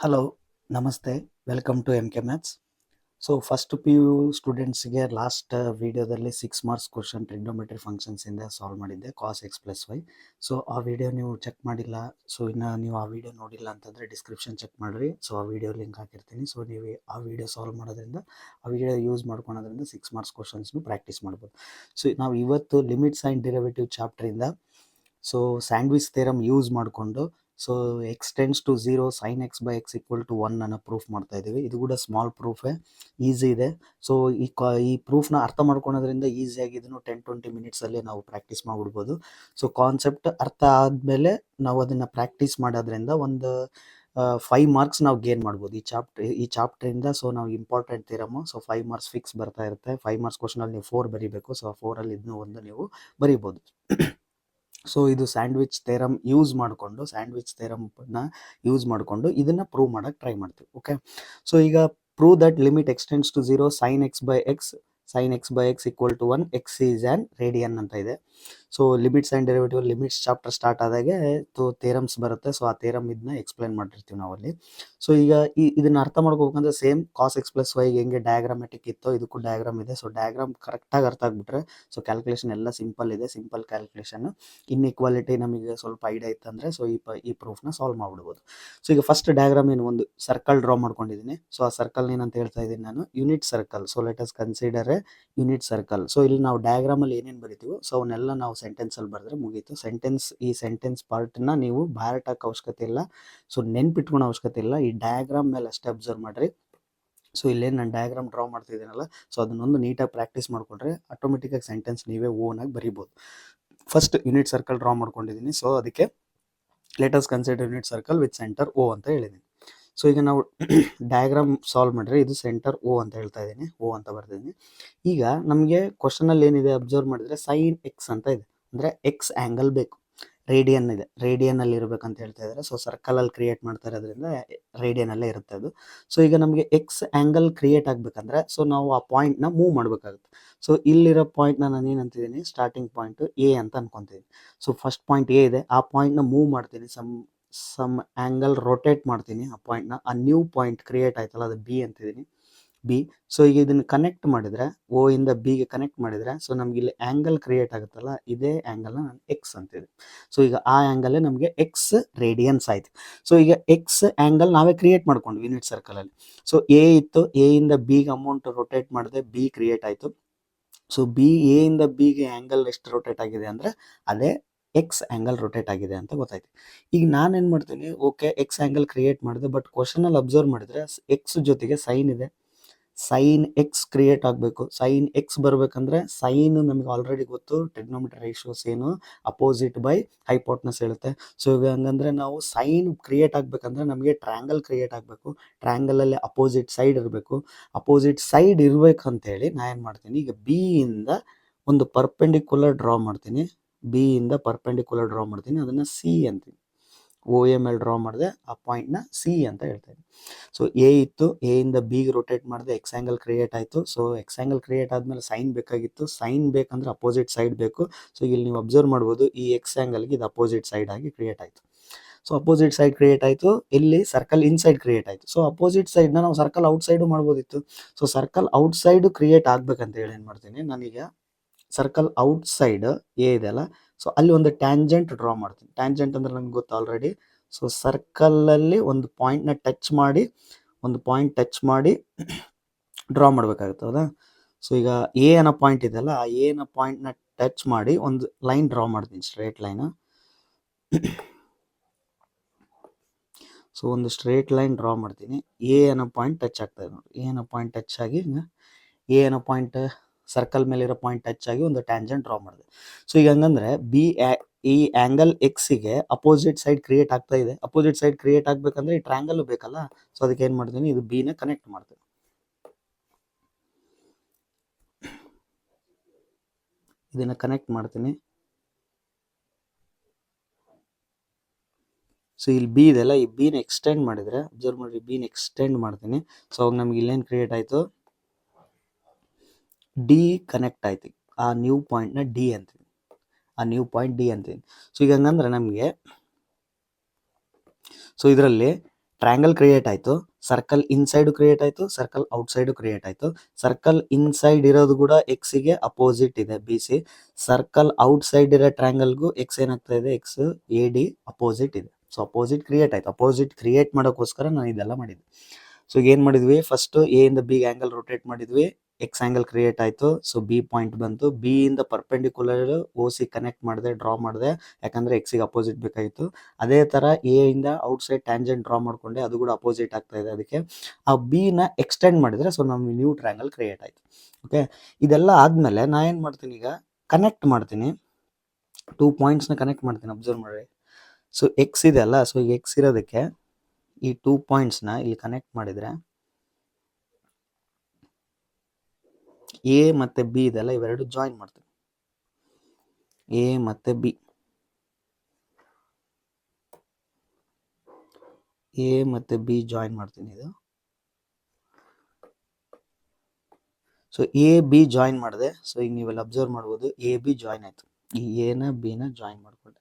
Hello, ನಮಸ್ತೆ. Welcome to M K maths. So first P U ಸ್ಟೂಡೆಂಟ್ಸ್ಗೆ last ವಿಡಿಯೋದಲ್ಲಿ 6 marks question trigonometry ಫಂಕ್ಷನ್ಸಿಂದ solve ಮಾಡಿದ್ದೆ cos x plus y. So ಆ video ನೀವು ಚೆಕ್ ಮಾಡಿಲ್ಲ, ಸೊ ಇನ್ನು ನೀವು ಆ ವಿಡಿಯೋ ನೋಡಿಲ್ಲ ಅಂತಂದರೆ ಡಿಸ್ಕ್ರಿಪ್ಷನ್ ಚೆಕ್ ಮಾಡಿರಿ. ಸೊ ಆ ವಿಡಿಯೋ ಲಿಂಕ್ ಹಾಕಿರ್ತೀನಿ. ಸೊ ನೀವು ಆ ವಿಡಿಯೋ ಸಾಲ್ವ್ ಮಾಡೋದ್ರಿಂದ, ಆ ವಿಡಿಯೋ ಯೂಸ್ ಮಾಡ್ಕೊಳೋದ್ರಿಂದ 6 ಮಾರ್ಕ್ಸ್ ಕ್ವಶನ್ಸ್ನು ಪ್ರಾಕ್ಟೀಸ್ ಮಾಡ್ಬೋದು. ಸೊ ನಾವು ಇವತ್ತು ಲಿಮಿಟ್ಸ್ ಆ್ಯಂಡ್ ಡಿರವೇಟಿವ್ ಚಾಪ್ಟ್ರಿಂದ ಸೊ ಸ್ಯಾಂಡ್ವಿಚ್ ಥಿಯರಮ್ ಯೂಸ್ ಮಾಡಿಕೊಂಡು so x tends to 0 sine x by x equal to 1 ಅನ್ನು ಪ್ರೂಫ್ ಮಾಡ್ತಾ ಇದ್ದೀವಿ. ಇದು ಕೂಡ ಸ್ಮಾಲ್ ಪ್ರೂಫೇ, ಈಸಿ ಇದೆ. ಸೊ ಈ ಪ್ರೂಫ್ನ ಅರ್ಥ ಮಾಡ್ಕೊಳೋದ್ರಿಂದ ಈಸಿಯಾಗಿ ಇದನ್ನು 10-20 ಮಿನಿಟ್ಸಲ್ಲಿ ನಾವು ಪ್ರಾಕ್ಟೀಸ್ ಮಾಡಿಬಿಡ್ಬೋದು. ಸೊ ಕಾನ್ಸೆಪ್ಟ್ ಅರ್ಥ ಆದಮೇಲೆ ನಾವು ಅದನ್ನು ಪ್ರಾಕ್ಟೀಸ್ ಮಾಡೋದ್ರಿಂದ ಒಂದು 5 ಮಾರ್ಕ್ಸ್ ನಾವು ಗೇನ್ ಮಾಡ್ಬೋದು ಈ ಚಾಪ್ಟ್ರಿಂದ. ಸೊ ನಾವು important theorem, so 5 marks fix ಬರ್ತಾ ಇರುತ್ತೆ. 5 ಮಾರ್ಕ್ಸ್ ಕ್ವಶನಲ್ಲಿ ನೀವು 4 ಬರೀಬೇಕು. ಸೊ 4ಅಲ್ಲಿ ಇದನ್ನು ಒಂದು ನೀವು ಬರೀಬೋದು. ಸೊ ಇದು ಸ್ಯಾಂಡ್ವಿಚ್ ಥಿಯರಮ್ ಯೂಸ್ ಮಾಡಿಕೊಂಡು ಇದನ್ನು ಪ್ರೂವ್ ಮಾಡೋಕ್ಕೆ ಟ್ರೈ ಮಾಡ್ತೀವಿ. ಓಕೆ, ಸೊ ಈಗ prove that limit extends to 0 sine x by x equal to 1 x is an radian ಅಂತ ಇದೆ. So limits and derivative limits chapter start ಆದಾಗೆ ಥಿಯರಮ್ಸ್ ಬರುತ್ತೆ. ಸೊ ಆ ಥಿಯರಮ್ ಇದನ್ನ ಎಕ್ಸ್ಪ್ಲೈನ್ ಮಾಡಿರ್ತೀವಿ ನಾವಲ್ಲಿ. ಸೊ ಈಗ ಇದನ್ನ ಅರ್ಥ ಮಾಡ್ಕೋಬೇಕಂದ್ರೆ ಸೇಮ್ ಕಾಸ್ ಎಕ್ಸ್ ಪ್ಲಸ್ ವೈಗೆ ಹೆಂಗೆ ಡಯಾಗ್ರಾಮೆಟಿಕ್ ಇತ್ತೋ ಇದಕ್ಕೂ ಡಯಾಗ್ರಾಮ್ ಇದೆ. ಸೊ ಡಯಾಗ್ರಾಮ್ ಕರೆಕ್ಟಾಗಿ ಅರ್ಥ ಆಗಿಬಿಟ್ರೆ ಸೊ ಕ್ಯಾಲ್ಕುಲೇಷನ್ ಎಲ್ಲ ಸಿಂಪಲ್ ಇದೆ, ಸಿಂಪಲ್ ಕ್ಯಾಲ್ಕುಲೇಷನ್. ಇನ್ಇಕ್ವಾಲಿಟಿ ನಮಗೆ ಸ್ವಲ್ಪ ಐಡಿಯಾ ಇತ್ತಂದರೆ ಸೊ ಈ ಪ್ರೂಫ್ನ ಸಾಲ್ವ್ ಮಾಡಿಬಿಡ್ಬೋದು. ಸೊ ಈಗ ಫಸ್ಟ್ ಡಯಾಗ್ರಾಮ್ ಏನು, ಒಂದು ಸರ್ಕಲ್ ಡ್ರಾ ಮಾಡ್ಕೊಂಡಿದ್ದೀನಿ. ಸೊ ಆ ಸರ್ಕಲ್ ಏನಂತ ಹೇಳ್ತಾ ಇದ್ದೀನಿ ನಾನು, unit circle. So let us consider A unit circle. So ಇಲ್ಲಿ ನಾವು ಡಯಾಗ್ರಾಮಲ್ಲಿ ಏನೇನು ಬರಿತೀವೋ ಸೊ ಅವನ್ನೆಲ್ಲ ನಾವು ಸೆಂಟೆನ್ಸಲ್ಲಿ ಬರೆದ್ರೆ ಮುಗೀತು. ಈ ಸೆಂಟೆನ್ಸ್ ಪಾರ್ಟ್ನ ನೀವು ಬಾರಟಕ್ಕೆ ಅವಶ್ಯಕತೆ ಇಲ್ಲ, ಸೊ ನೆನ್ಪಿಟ್ಕೊಳೋ ಅವಶ್ಯಕತೆ ಇಲ್ಲ. ಈ ಡಯಾಗ್ರಾಮ್ ಮೇಲೆ ಅಷ್ಟೇ ಅಬ್ಸರ್ವ್ ಮಾಡಿರಿ. ಸೊ ಇಲ್ಲೇನು ನಾನು ಡಯಾಗ್ರಾಮ್ ಡ್ರಾ ಮಾಡ್ತಿದ್ದೀನಲ್ಲ, ಸೊ ಅದನ್ನೊಂದು ನೀಟಾಗಿ ಪ್ರಾಕ್ಟೀಸ್ ಮಾಡಿಕೊಂಡ್ರೆ ಆಟೋಮೆಟಿಕ್ಕಾಗಿ ಸೆಂಟೆನ್ಸ್ ನೀವೇ ಓನಾಗಿ ಬರಿಬೋದು. ಫಸ್ಟ್ ಯೂನಿಟ್ ಸರ್ಕಲ್ ಡ್ರಾ ಮಾಡ್ಕೊಂಡಿದ್ದೀನಿ. ಸೊ ಅದಕ್ಕೆ let us consider unit circle with centre O ಅಂತ ಹೇಳಿದ್ದೀನಿ. ಸೊ ಈಗ ನಾವು ಡಯಾಗ್ರಾಮ್ ಸಾಲ್ವ್ ಮಾಡಿದ್ರೆ ಇದು ಸೆಂಟರ್ ಓ ಅಂತ ಹೇಳ್ತಾ ಇದ್ದೀನಿ, ಓ ಅಂತ ಬರ್ತಿದ್ದೀನಿ. ಈಗ ನಮಗೆ ಕ್ವಶನಲ್ಲಿ ಏನಿದೆ ಅಬ್ಸರ್ವ್ ಮಾಡಿದರೆ ಸೈನ್ ಎಕ್ಸ್ ಅಂತ ಇದೆ, ಅಂದರೆ ಎಕ್ಸ್ ಆ್ಯಂಗಲ್ ಬೇಕು. ರೇಡಿಯನ್ ಇದೆ, ರೇಡಿಯನಲ್ಲಿ ಇರಬೇಕಂತ ಹೇಳ್ತಾ ಇದ್ದಾರೆ. ಸೊ ಸರ್ಕಲಲ್ಲಿ ಕ್ರಿಯೇಟ್ ಮಾಡ್ತಾ ಇರೋದ್ರಿಂದ ರೇಡಿಯನಲ್ಲೇ ಇರುತ್ತೆ ಅದು. ಸೊ ಈಗ ನಮಗೆ ಎಕ್ಸ್ ಆ್ಯಂಗಲ್ ಕ್ರಿಯೇಟ್ ಆಗಬೇಕಂದ್ರೆ ಸೊ ನಾವು ಆ ಪಾಯಿಂಟ್ನ ಮೂವ್ ಮಾಡಬೇಕಾಗುತ್ತೆ. ಸೊ ಇಲ್ಲಿರೋ ಪಾಯಿಂಟ್ನ ನಾನು ಏನಂತಿದ್ದೀನಿ, ಸ್ಟಾರ್ಟಿಂಗ್ ಪಾಯಿಂಟು ಎ ಅಂತ ಅನ್ಕೊತೀನಿ. ಸೊ ಫಸ್ಟ್ ಪಾಯಿಂಟ್ ಎ ಇದೆ, ಆ ಪಾಯಿಂಟ್ನ ಮೂವ್ ಮಾಡ್ತೀನಿ, ಸಮ್ ಆ್ಯಂಗಲ್ ರೊಟೇಟ್ ಮಾಡ್ತೀನಿ ಆ ಪಾಯಿಂಟ್ನ. ಆ ನ್ಯೂ ಪಾಯಿಂಟ್ ಕ್ರಿಯೇಟ್ ಆಯ್ತಲ್ಲ, ಅದು ಬಿ ಅಂತಿದ್ದೀನಿ, ಬಿ. ಸೊ ಈಗ ಇದನ್ನು ಕನೆಕ್ಟ್ ಮಾಡಿದರೆ, ಓ ಇಂದ ಬಿಗೆ ಕನೆಕ್ಟ್ ಮಾಡಿದರೆ ಸೊ ನಮ್ಗೆ ಇಲ್ಲಿ ಆ್ಯಂಗಲ್ ಕ್ರಿಯೇಟ್ ಆಗುತ್ತಲ್ಲ, ಇದೇ ಆ್ಯಂಗಲ್ನ ನಾನು ಎಕ್ಸ್ ಅಂತಿದ್ದೀನಿ. ಸೊ ಈಗ ಆ ಆ್ಯಂಗಲ್ಲೇ ನಮಗೆ ಎಕ್ಸ್ ರೇಡಿಯನ್ಸ್ ಆಯಿತು. ಸೊ ಈಗ ಎಕ್ಸ್ ಆ್ಯಂಗಲ್ ನಾವೇ ಕ್ರಿಯೇಟ್ ಮಾಡ್ಕೊಂಡು ಯೂನಿಟ್ ಸರ್ಕಲಲ್ಲಿ. ಸೊ ಎ ಇತ್ತು, ಎ ಇಂದ ಬಿಗೆ ಅಮೌಂಟ್ ರೊಟೇಟ್ ಮಾಡಿದೆ, ಬಿ ಕ್ರಿಯೇಟ್ ಆಯಿತು. ಸೊ ಎ ಇಂದ ಬಿಗೆ ಆ್ಯಂಗಲ್ ಎಷ್ಟು ರೊಟೇಟ್ ಆಗಿದೆ ಅಂದರೆ ಅದೇ ಎಕ್ಸ್ ಆ್ಯಂಗಲ್ ರೊಟೇಟ್ ಆಗಿದೆ ಅಂತ ಗೊತ್ತಾಯ್ತು. ಈಗ ನಾನೇನು ಮಾಡ್ತೀನಿ, ಓಕೆ ಎಕ್ಸ್ ಆ್ಯಂಗಲ್ ಕ್ರಿಯೇಟ್ ಮಾಡಿದೆ, ಬಟ್ ಕ್ವಶನಲ್ಲಿ ಅಬ್ಸರ್ವ್ ಮಾಡಿದರೆ ಎಕ್ಸ್ ಜೊತೆಗೆ ಸೈನ್ ಇದೆ. ಸೈನ್ ಎಕ್ಸ್ ಕ್ರಿಯೇಟ್ ಆಗಬೇಕು. ಸೈನ್ ಎಕ್ಸ್ ಬರಬೇಕಂದ್ರೆ ಸೈನ್ ನಮಗೆ ಆಲ್ರೆಡಿ ಗೊತ್ತು, ಟ್ರಿಗ್ನೋಮೆಟ್ರಿ ರೇಷಿಯೋಸ್ ಏನು ಅಪೋಸಿಟ್ ಬೈ ಹೈಪೋಟ್ನಸ್ ಹೇಳುತ್ತೆ. ಸೊ ಈಗ ಹಂಗಂದ್ರೆ ನಾವು ಸೈನ್ ಕ್ರಿಯೇಟ್ ಆಗಬೇಕಂದ್ರೆ ನಮಗೆ ಟ್ರ್ಯಾಂಗಲ್ ಕ್ರಿಯೇಟ್ ಆಗಬೇಕು. ಟ್ರ್ಯಾಂಗಲಲ್ಲಿ ಅಪೋಸಿಟ್ ಸೈಡ್ ಇರಬೇಕು. ಅಪೋಸಿಟ್ ಸೈಡ್ ಇರಬೇಕಂತೇಳಿ ನಾನು ಏನು ಮಾಡ್ತೀನಿ, ಈಗ ಬಿ ಇಂದ ಒಂದು ಪರ್ಪೆಂಡಿಕ್ಯುಲರ್ ಡ್ರಾ ಮಾಡ್ತೀನಿ. ಅದನ್ನು ಸಿ ಅಂತೀನಿ. ಓ ಎ ಮೇಲೆ ಡ್ರಾ ಮಾಡಿದೆ, ಆ ಪಾಯಿಂಟ್ನ ಸಿ ಅಂತ ಹೇಳ್ತೀನಿ. ಸೊ ಎ ಇತ್ತು, ಎ ಇಂದ ಬಿಗೆ ರೊಟೇಟ್ ಮಾಡಿದೆ, ಎಕ್ಸ್ ಆ್ಯಂಗಲ್ ಕ್ರಿಯೇಟ್ ಆಯಿತು. ಸೊ ಎಕ್ಸ್ ಆ್ಯಂಗಲ್ ಕ್ರಿಯೇಟ್ ಆದಮೇಲೆ ಸೈನ್ ಬೇಕಾಗಿತ್ತು, ಸೈನ್ ಬೇಕಂದ್ರೆ ಅಪೋಸಿಟ್ ಸೈಡ್ ಬೇಕು. ಸೊ ಇಲ್ಲಿ ನೀವು ಅಬ್ಸರ್ವ್ ಮಾಡ್ಬೋದು, ಈ ಎಕ್ಸ್ ಆ್ಯಂಗಲ್ಗೆ ಇದು ಅಪೋಸಿಟ್ ಸೈಡ್ ಆಗಿ ಕ್ರಿಯೇಟ್ ಆಯಿತು. ಸೊ ಅಪೋಸಿಟ್ ಸೈಡ್ ಕ್ರಿಯೇಟ್ ಆಯಿತು, ಇಲ್ಲಿ ಸರ್ಕಲ್ ಇನ್ಸೈಡ್ ಕ್ರಿಯೇಟ್ ಆಯಿತು. ಸೊ ಅಪೋಸಿಟ್ ಸೈಡ್ನ ನಾವು ಸರ್ಕಲ್ ಔಟ್ಸೈಡು ಮಾಡ್ಬೋದಿತ್ತು. ಸೊ ಸರ್ಕಲ್ ಔಟ್ಸೈಡು ಕ್ರಿಯೇಟ್ ಆಗಬೇಕಂತ ಹೇಳಿ ಏನು ಮಾಡ್ತೀನಿ, ನಾನೀಗ ಸರ್ಕಲ್ ಔಟ್ಸೈಡ್ ಎ ಇದೆಯಲ್ಲ, ಸೊ ಅಲ್ಲಿ ಒಂದು ಟ್ಯಾಂಜೆಂಟ್ ಡ್ರಾ ಮಾಡ್ತೀನಿ. ಟ್ಯಾಂಜೆಂಟ್ ಅಂದ್ರೆ ನಮ್ಗೆ ಗೊತ್ತು ಆಲ್ರೆಡಿ. ಸೊ ಸರ್ಕಲಲ್ಲಿ ಒಂದು ಪಾಯಿಂಟ್ನ ಟಚ್ ಮಾಡಿ ಡ್ರಾ ಮಾಡಬೇಕಾಗುತ್ತೆ, ಹೌದಾ? ಸೊ ಈಗ ಎ ಅನ್ನೋ ಪಾಯಿಂಟ್ ಇದೆಯಲ್ಲ, ಆ ಎ ಅನ್ನೋ ಪಾಯಿಂಟ್ನ ಟಚ್ ಮಾಡಿ ಒಂದು ಲೈನ್ ಡ್ರಾ ಮಾಡ್ತೀನಿ, ಸ್ಟ್ರೇಟ್ ಲೈನ್. ಸೊ ಒಂದು ಸ್ಟ್ರೇಟ್ ಲೈನ್ ಡ್ರಾ ಮಾಡ್ತೀನಿ. ಎ ಅನ್ನೋ ಪಾಯಿಂಟ್ ಟಚ್ ಆಗ್ತಾ ಇದೆ ನೋಡಿ, ಎ ಅನ್ನೋ ಪಾಯಿಂಟ್ ಟಚ್ ಆಗಿ ಎ ಅನ್ನೋ ಪಾಯಿಂಟ್ ಸರ್ಕಲ್ ಮೇಲಿರೋ ಪಾಯಿಂಟ್ ಟಚ್ ಆಗಿ ಒಂದು ಟ್ಯಾಂಜೆಂಟ್ ಡ್ರಾ ಮಾಡಿದೆ. ಸೊ ಈಗ ಹಂಗಂದ್ರೆ ಈ ಆ್ಯಂಗಲ್ ಎಕ್ಸಿಗೆ ಅಪೋಸಿಟ್ ಸೈಡ್ ಕ್ರಿಯೇಟ್ ಆಗ್ತಾ ಇದೆ. ಅಪೋಸಿಟ್ ಸೈಡ್ ಕ್ರಿಯೇಟ್ ಆಗಬೇಕಂದ್ರೆ ಈ ಟ್ರ್ಯಾಂಗಲ್ ಬೇಕಲ್ಲ. ಸೊ ಅದಕ್ಕೆ ಏನು ಮಾಡ್ತೀನಿ, ಇದು ಬಿನ ಕನೆಕ್ಟ್ ಮಾಡ್ತೀನಿ. ಇದನ್ನು ಕನೆಕ್ಟ್ ಮಾಡ್ತೀನಿ. ಸೊ ಇಲ್ಲಿ ಬಿ ಇದೆಲ್ಲ, ಈ ಬಿನ ಎಕ್ಸ್ಟೆಂಡ್ ಮಾಡಿದರೆ ಅಬ್ಸರ್ವ್ ಮಾಡಿ, ಬಿನ ಎಕ್ಸ್ಟೆಂಡ್ ಮಾಡ್ತೀನಿ. ಸೊ ಅವಾಗ ನಮ್ಗೆ ಇಲ್ಲೇನು ಕ್ರಿಯೇಟ್ ಆಯಿತು, ಡಿ ಕನೆಕ್ಟ್ ಆಯ್ತು. ಆ ನ್ಯೂ ಪಾಯಿಂಟ್ನ ಡಿ ಅಂತೀನಿ, ಸೊ ಈಗ ಹಂಗಂದ್ರೆ ನಮಗೆ, ಸೊ ಇದರಲ್ಲಿ ಟ್ರಯಾಂಗಲ್ ಕ್ರಿಯೇಟ್ ಆಯಿತು, ಸರ್ಕಲ್ ಇನ್ಸೈಡು ಕ್ರಿಯೇಟ್ ಆಯಿತು, ಸರ್ಕಲ್ ಔಟ್ಸೈಡು ಕ್ರಿಯೇಟ್ ಆಯಿತು. ಸರ್ಕಲ್ ಇನ್ಸೈಡ್ ಇರೋದು ಕೂಡ ಎಕ್ಸಿಗೆ ಅಪೋಸಿಟ್ ಇದೆ ಬಿ ಸಿ. ಸರ್ಕಲ್ ಔಟ್ಸೈಡ್ ಇರೋ ಟ್ರಯಾಂಗಲ್ಗೂ ಎಕ್ಸ್ ಏನಾಗ್ತಾ ಇದೆ, ಎಕ್ಸ್ ಎ ಡಿ ಅಪೋಸಿಟ್ ಇದೆ. ಸೊ ಅಪೋಸಿಟ್ ಕ್ರಿಯೇಟ್ ಆಯಿತು. ಅಪೋಸಿಟ್ ಕ್ರಿಯೇಟ್ ಮಾಡೋಕ್ಕೋಸ್ಕರ ನಾನು ಇದೆಲ್ಲ ಮಾಡಿದ್ದೆ. ಸೊ ಏನು ಮಾಡಿದ್ವಿ, ಫಸ್ಟ್ ಎ ಇಂದ ಬಿ ಆ್ಯಂಗಲ್ ರೊಟೇಟ್ ಮಾಡಿದ್ವಿ, ಎಕ್ಸ್ ಆ್ಯಂಗಲ್ ಕ್ರಿಯೇಟ್ ಆಯಿತು. ಸೊ ಬಿ ಪಾಯಿಂಟ್ ಬಂತು, ಬಿ ಇಂದ ಪರ್ಪೆಂಡಿಕ್ಯುಲರ್ ಓ ಸಿ ಕನೆಕ್ಟ್ ಮಾಡಿದೆ, ಡ್ರಾ ಮಾಡಿದೆ, ಯಾಕಂದರೆ ಎಕ್ಸಿಗೆ ಅಪೋಸಿಟ್ ಬೇಕಾಗಿತ್ತು. ಅದೇ ಥರ ಎ ಇಂದ ಔಟ್ಸೈಡ್ ಟ್ಯಾಂಜೆಂಟ್ ಡ್ರಾ ಮಾಡಿಕೊಂಡೆ, ಅದು ಕೂಡ ಅಪೋಸಿಟ್ ಆಗ್ತಾ ಇದೆ. ಅದಕ್ಕೆ ಆ ಬಿನ ಎಕ್ಸ್ಟೆಂಡ್ ಮಾಡಿದರೆ ಸೊ ನಮ್ಗೆ ನ್ಯೂ ಟ್ರಯಾಂಗಲ್ ಕ್ರಿಯೇಟ್ ಆಯಿತು. ಓಕೆ, ಇದೆಲ್ಲ ಆದಮೇಲೆ ನಾ ಏನು ಮಾಡ್ತೀನಿ, ಈಗ ಕನೆಕ್ಟ್ ಮಾಡ್ತೀನಿ, 2 ಪಾಯಿಂಟ್ಸ್ನ ಕನೆಕ್ಟ್ ಮಾಡ್ತೀನಿ. ಅಬ್ಸರ್ವ್ ಮಾಡಿ. ಸೊ ಎಕ್ಸ್ ಇದೆ ಅಲ್ಲ, ಸೊ ಎಕ್ಸ್ ಇರೋದಕ್ಕೆ ಈ 2 ಪಾಯಿಂಟ್ಸ್ನ ಇಲ್ಲಿ ಕನೆಕ್ಟ್ ಮಾಡಿದರೆ ಎ ಮತ್ತು ಬಿ ಇದೆಲ್ಲ ಇವೆರಡು ಜಾಯಿನ್ ಮಾಡ್ತೀನಿ. ಎ ಮತ್ತು ಬಿ, ಎ ಮತ್ತು ಬಿ ಜಾಯಿನ್ ಮಾಡ್ತೀನಿ ಇದು. ಸೊ ಎ ಬಿ ಜಾಯಿನ್ ಮಾಡಿದೆ. ಸೊ ಈಗ ನೀವೆಲ್ಲ ಅಬ್ಸರ್ವ್ ಮಾಡ್ಬೋದು, ಎ ಬಿ ಜಾಯಿನ್ ಆಯಿತು. ಈ ಎನ ಬಿನ ಜಾಯಿನ್ ಮಾಡಿಕೊಂಡೆ.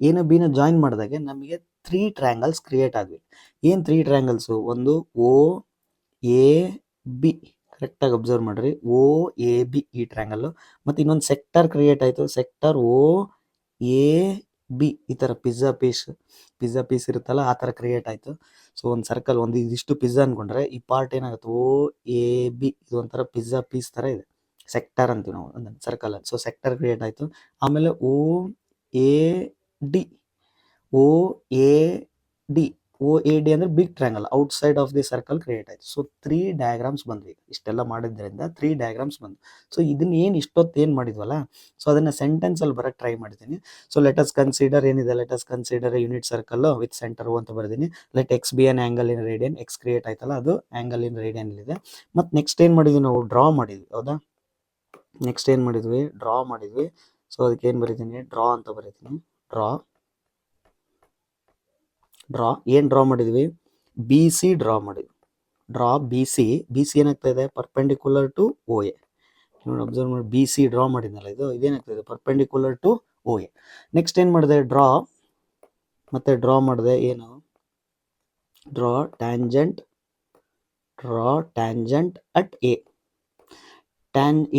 ಎನ ಬಿನ ಜಾಯಿನ್ ಮಾಡಿದಾಗೆ ನಮಗೆ 3 ಟ್ರಯಾಂಗಲ್ಸ್ ಕ್ರಿಯೇಟ್ ಆದ್ವಿ. ಏನು 3 ಟ್ರಯಾಂಗಲ್ಸು? ಒಂದು ಓ ಎ ಬಿ, ಕರೆಕ್ಟಾಗಿ ಅಬ್ಸರ್ವ್ ಮಾಡಿರಿ, ಓ ಎ ಬಿ ಈ ಟ್ರ್ಯಾಂಗಲ್ಲು. ಮತ್ತು ಇನ್ನೊಂದು ಸೆಕ್ಟರ್ ಕ್ರಿಯೇಟ್ ಆಯಿತು, ಸೆಕ್ಟರ್ ಓ ಎ ಬಿ. ಈ ಥರ ಪಿಜ್ಜಾ ಪೀಸ್ ಇರುತ್ತಲ್ಲ, ಆ ಥರ ಕ್ರಿಯೇಟ್ ಆಯಿತು. ಸೊ ಒಂದು ಸರ್ಕಲ್, ಒಂದು ಇದಿಷ್ಟು ಪಿಜ್ಜಾ ಅಂದ್ಕೊಂಡ್ರೆ ಈ ಪಾರ್ಟ್ ಏನಾಗುತ್ತೆ, ಓ ಎ ಬಿ, ಇದು ಒಂಥರ ಪಿಜ್ಜಾ ಪೀಸ್ ಥರ ಇದೆ, ಸೆಕ್ಟರ್ ಅಂತೀವಿ ನಾವು ಒಂದು ಸರ್ಕಲಲ್ಲಿ. ಸೊ ಸೆಕ್ಟರ್ ಕ್ರಿಯೇಟ್ ಆಯಿತು. ಆಮೇಲೆ O A D, O A D, O A D ಅಂದರೆ big triangle outside of the circle create ಆಯಿತು. ಸೊ 3 ಡಯಾಗ್ರಾಮ್ಸ್ ಬಂದ್ವಿ. ಇಷ್ಟೆಲ್ಲ ಮಾಡಿದ್ರಿಂದ 3 ಡಯಾಗ್ರಾಮ್ಸ್ ಬಂದು. ಸೊ ಇದನ್ನ ಏನು ಇಷ್ಟೊತ್ತು ಏನು ಮಾಡಿದ್ವಲ್ಲ, ಸೊ ಅದನ್ನು ಸೆಂಟೆನ್ಸಲ್ಲಿ ಬರೋಕ್ಕೆ ಟ್ರೈ ಮಾಡ್ತೀನಿ. ಸೊ ಲೆಟಸ್ ಕನ್ಸಿಡರ್ ಏನಿದೆ, let us consider unit circle with centre ಅಂತ ಬರ್ತೀನಿ. Let x be an angle in radian. X create ಆಯ್ತಲ್ಲ, ಅದು ಆ್ಯಂಗಲ್ ಇನ್ ರೇಡಿಯನ್ ಇದೆ. ಮತ್ತು ನೆಕ್ಸ್ಟ್ ಏನು ಮಾಡಿದ್ವಿ ನಾವು, ಡ್ರಾ ಮಾಡಿದ್ವಿ. ಹೌದಾ, ನೆಕ್ಸ್ಟ್ ಏನು ಮಾಡಿದ್ವಿ, ಡ್ರಾ ಮಾಡಿದ್ವಿ. ಸೊ ಅದಕ್ಕೆ ಏನು ಬರೀತೀನಿ, ಡ್ರಾ ಅಂತ ಬರೀತೀನಿ. ಡ್ರಾ ಏನು ಡ್ರಾ ಮಾಡಿದ್ವಿ, ಬಿ ಸಿ ಡ್ರಾ ಮಾಡಿದ್ವಿ. ಡ್ರಾ ಬಿ ಸಿ ಏನಾಗ್ತಾ ಇದೆ, ಪರ್ಪೆಂಡಿಕ್ಯುಲರ್ ಟು ಓ ಎ. ನೋಡಿ ಅಬ್ಸರ್ವ್ ಮಾಡಿ, ಬಿ ಸಿ ಡ್ರಾ ಮಾಡಿದ್ನಲ್ಲ, ಇದೇನಾಗ್ತದೆ, perpendicular to O A. Next ಏನು ಮಾಡಿದೆ, ಡ್ರಾ ಮಾಡಿದೆ, ಏನು, draw tangent at A.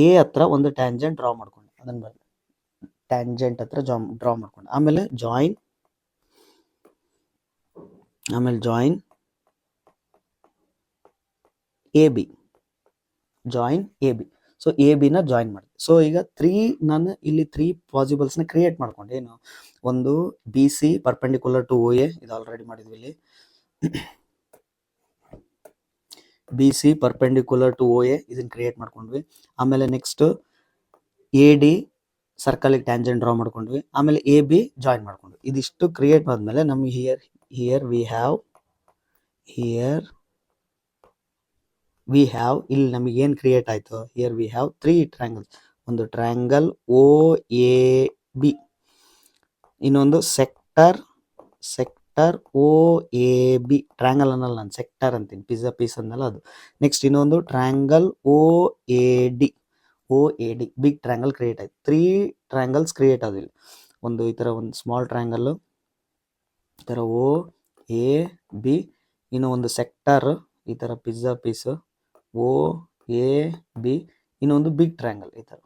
A ಹತ್ರ ಒಂದು ಟ್ಯಾಂಜೆಂಟ್ ಡ್ರಾ ಮಾಡ್ಕೊಂಡೆ, ಅದನ್ನು ಬರೆದೆ, ಟ್ಯಾಂಜೆಂಟ್ ಹತ್ರ ಡ್ರಾ ಮಾಡ್ಕೊಂಡೆ. ಆಮೇಲೆ join A B, so A ಬಿನ ಜಾಯಿನ್ ಮಾಡಿದೆ. ಸೊ ಈಗ ನಾನು ಇಲ್ಲಿ 3 ಪಾಸಿಬಲ್ಸ್ನ ಕ್ರಿಯೇಟ್ ಮಾಡ್ಕೊಂಡೆ. ಏನು, ಒಂದು B C perpendicular to O A, ಇದು ಆಲ್ರೆಡಿ ಮಾಡಿದ್ವಿ ಇಲ್ಲಿ. B C perpendicular to O A, ಇದನ್ನು ಕ್ರಿಯೇಟ್ ಮಾಡ್ಕೊಂಡ್ವಿ. ಆಮೇಲೆ ನೆಕ್ಸ್ಟ್ ಎ ಡಿ ಸರ್ಕಲಿಗೆ ಟ್ಯಾಂಜೆಂಟ್ ಡ್ರಾ ಮಾಡ್ಕೊಂಡ್ವಿ. ಆಮೇಲೆ ಎ ಬಿ ಜಾಯಿನ್ ಮಾಡ್ಕೊಂಡ್ವಿ. ಇದಿಷ್ಟು ಕ್ರಿಯೇಟ್ ಆದಮೇಲೆ ನಮಗೆ ಹಿಯರ್ ವಿ ಹ್ಯಾವ್ ಇಲ್ಲಿ ನಮಗೆ ಏನು ಕ್ರಿಯೇಟ್ ಆಯಿತು, ಹಿಯರ್ ವಿ ಹ್ಯಾವ್ 3 ಟ್ರ್ಯಾಂಗಲ್ಸ್. ಒಂದು ಟ್ರ್ಯಾಂಗಲ್ ಓ ಎ ಬಿ, ಇನ್ನೊಂದು sector O A B, triangle ಅನ್ನಲ್ಲ ನಾನು, ಸೆಕ್ಟರ್ ಅಂತೀನಿ, ಪಿಜ್ಜಾ ಪೀಸ್ ಅನ್ನಲ್ಲ ಅದು. ನೆಕ್ಸ್ಟ್ ಇನ್ನೊಂದು triangle O A D, big triangle create ಆಯಿತು. 3 ಟ್ರ್ಯಾಂಗಲ್ಸ್ ಕ್ರಿಯೇಟ್ ಆದಿಲ್ಲ. ಒಂದು ಈ ಥರ ಒಂದು ಸ್ಮಾಲ್ ಟ್ರ್ಯಾಂಗಲ್ಲು, ಈ ಥರ ಓ ಎ ಬಿ, ಇನ್ನೂ ಒಂದು ಸೆಕ್ಟರ್ ಈ ಥರ pizza piece O A B, ಇನ್ನೊಂದು ಬಿಗ್ ಟ್ರ್ಯಾಂಗಲ್, ಈ ಥರ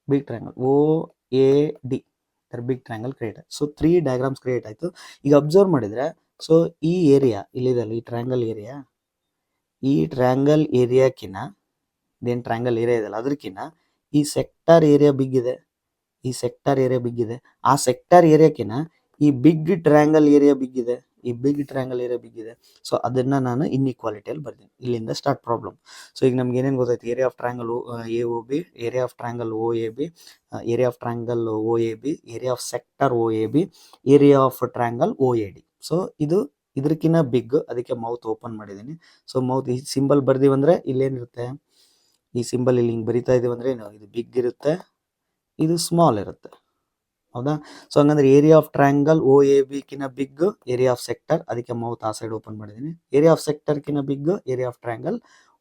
big triangle O A D, ಈ ಥರ ಬಿಗ್ ಟ್ರ್ಯಾಂಗಲ್ ಕ್ರಿಯೇಟ್ ಆಯಿತು. ಸೊ 3 ಡಯಾಗ್ರಾಮ್ಸ್ ಕ್ರಿಯೇಟ್ ಆಯಿತು. ಈಗ ಅಬ್ಸರ್ವ್ ಮಾಡಿದರೆ, ಸೊ ಈ ಏರಿಯಾ ಇಲ್ಲಿದೆಲ್ಲ, ಈ ಟ್ರ್ಯಾಂಗಲ್ ಏರಿಯಾಕಿನ್ನ ಇದೇನು ಟ್ರ್ಯಾಂಗಲ್ ಏರಿಯಾ ಇದೆಯಲ್ಲ ಅದಕ್ಕಿಂತ ಈ ಸೆಕ್ಟರ್ ಏರಿಯಾ ಬಿಗ್ ಇದೆ. ಆ ಸೆಕ್ಟರ್ ಏರಿಯಾಕಿನ್ನ ಈ ಬಿಗ್ ಟ್ರ್ಯಾಂಗಲ್ ಏರಿಯಾ ಬಿಗ್ ಇದೆ. ಸೊ ಅದನ್ನು ನಾನು ಇನ್ಇಕ್ವಾಲಿಟಿಯಲ್ಲಿ ಬರ್ತೀನಿ. ಇಲ್ಲಿಂದ ಸ್ಟಾರ್ಟ್ ಪ್ರಾಬ್ಲಮ್. ಸೊ ಈಗ ನಮ್ಗೆ ಏನೇನು ಗೊತ್ತಾಯ್ತು, area of triangle A O B, area of triangle O A B, area of triangle O A B, area of sector O A B, area of triangle O A D. So ಇದಕ್ಕಿಂತ big, ಅದಕ್ಕೆ mouth open ಮಾಡಿದ್ದೀನಿ. So mouth ಈ symbol ಬರ್ದೀವಂದರೆ ಇಲ್ಲೇನಿರುತ್ತೆ, ಈ symbol ಇಲ್ಲಿ ಹಿಂಗೆ ಬರಿತಾ ಇದೀವಿ ಅಂದರೆ ಏನು, ಇದು ಬಿಗ್ ಇರುತ್ತೆ, ಇದು ಸ್ಮಾಲ್ ಇರುತ್ತೆ. ಹೌದಾ, ಸೊ ಹಂಗಂದ್ರೆ area of triangle O A ಬಿಕಿನ್ನ ಬಿಗ್ ಏರಿಯಾ ಆಫ್ ಸೆಕ್ಟರ್, ಅದಕ್ಕೆ ಮೌತ್ ಆ ಸೈಡ್ ಓಪನ್ ಮಾಡಿದ್ದೀನಿ. ಏರಿಯಾ ಆಫ್ ಸೆಕ್ಟರ್ಕಿನ್ನ big area of triangle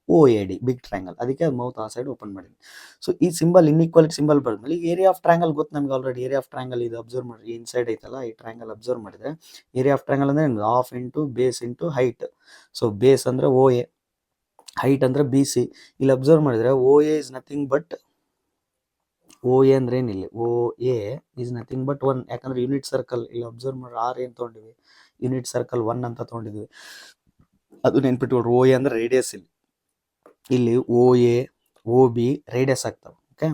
OAD big triangle, ಅದಕ್ಕೆ ಮೌತ್ ಆ ಸೈಡ್ ಓಪನ್ ಮಾಡಿದ್ವಿ. ಸೊ ಈ ಸಿಂಬಲ್ ಇನ್ಇಕ್ವಾಲಿಟಿ ಸಿಂಬಲ್ ಬರೆದ್ಮೇಲೆ ಈಗ ಏರಿಯಾ ಆಫ್ ಟ್ರಯಾಂಗಲ್ ಗೊತ್ತು ನಮ್ಗೆ ಆಲ್ರೆಡಿ. ಏರಿಯಾ ಆಫ್ ಟ್ರಯಾಂಗಲ್ ಇದು ಅಬ್ಸರ್ವ್ ಮಾಡಿ, ಇನ್ಸೈಡ್ ಐತಲ್ಲ ಈ ಟ್ರಯಾಂಗಲ್ ಅಬ್ಸರ್ವ್ ಮಾಡಿದ್ರೆ ಏರಿಯಾ ಆಫ್ ಟ್ರಯಾಂಗಲ್ ಅಂದ್ರೆ half into base into height. So base ಅಂದ್ರೆ OA, ಹೈಟ್ ಅಂದ್ರೆ BC. ಇಲ್ಲಿ ಅಬ್ಸರ್ವ್ ಮಾಡಿದ್ರೆ OA is nothing but OA ಅಂದ್ರೆ ಏನಿಲ್ಲ, OA ಇಸ್ ನಥಿಂಗ್ ಬಟ್ 1, ಯಾಕಂದ್ರೆ ಯೂನಿಟ್ ಸರ್ಕಲ್. ಇಲ್ಲಿ ಅಬ್ಸರ್ವ್ ಮಾಡಿ R ಏನ್ ತೊಗೊಂಡಿವಿ, ಯೂನಿಟ್ ಸರ್ಕಲ್ 1 ಅಂತ ತೊಗೊಂಡಿದ್ವಿ, ಅದು ನೆನ್ಪಿಟ್ಕೊಳ್ರಿ. OA ಅಂದ್ರೆ ರೇಡಿಯಸ್, ಇಲ್ಲಿ OA OB ರೇಡಿಯಸ್ ಆಗ್ತಾವೆ. ಓಕೆ,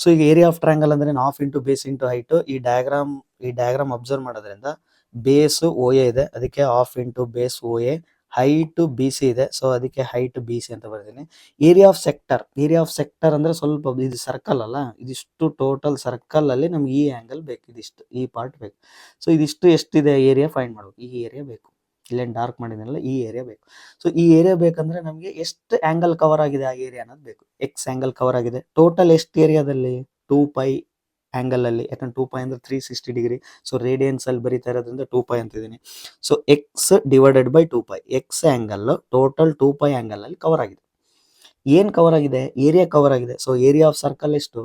ಸೊ ಈಗ ಏರಿಯಾ ಆಫ್ ಟ್ರಯಾಂಗಲ್ ಅಂದ್ರೆ half into base into height. ಈ ಡಯಾಗ್ರಾಮ್ ಅಬ್ಸರ್ವ್ ಮಾಡೋದ್ರಿಂದ ಬೇಸ್ OA ಇದೆ, ಅದಕ್ಕೆ half into base OA, height BC ಇದೆ, ಸೊ ಅದಕ್ಕೆ ಹೈಟ್ BC ಅಂತ ಬರ್ತೀನಿ. ಏರಿಯಾ ಆಫ್ ಸೆಕ್ಟರ್ ಅಂದ್ರೆ ಸ್ವಲ್ಪ ಇದು ಸರ್ಕಲ್ ಅಲ್ಲ, ಇದಿಷ್ಟು ಟೋಟಲ್ ಸರ್ಕಲ್ ಅಲ್ಲಿ ನಮ್ಗೆ ಈ ಆಂಗಲ್ ಬೇಕು, ಇದಿಷ್ಟು ಈ ಪಾರ್ಟ್ ಬೇಕು. ಸೊ ಇದಿಷ್ಟು ಎಷ್ಟಿದೆ ಏರಿಯಾ ಫೈಂಡ್ ಮಾಡ್ಬೇಕು. ಈ ಏರಿಯಾ ಬೇಕು, ಇಲ್ಲೇನು ಡಾರ್ಕ್ ಮಾಡಿದ್ನಲ್ಲ ಈ ಏರಿಯಾ ಬೇಕು. ಸೊ ಈ ಏರಿಯಾ ಬೇಕಂದ್ರೆ ನಮಗೆ ಎಷ್ಟು ಆಂಗಲ್ ಕವರ್ ಆಗಿದೆ ಆ ಏರಿಯಾ ಅನ್ನೋದು ಬೇಕು. ಎಕ್ಸ್ ಆಂಗಲ್ ಕವರ್ ಆಗಿದೆ ಟೋಟಲ್ ಎಷ್ಟು ಏರಿಯಾದಲ್ಲಿ, 2π ಆಂಗಲ್ ಅಲ್ಲಿ, ಯಾಕಂದ್ರೆ 2π ಅಂದ್ರೆ 360 ಡಿಗ್ರಿ. ಸೊ ರೇಡಿಯನ್ಸ್ ಅಲ್ಲಿ ಬರೀತಾ ಇರೋದ್ರಿಂದ 2π ಅಂತಿದ್ದೀನಿ. So x divided by 2π, x angle total 2π angle ಅಲ್ಲಿ ಕವರ್ ಆಗಿದೆ. ಏನ್ ಕವರ್ ಆಗಿದೆ, ಏರಿಯಾ ಕವರ್ ಆಗಿದೆ. ಸೊ ಏರಿಯಾ ಆಫ್ ಸರ್ಕಲ್ ಎಷ್ಟು,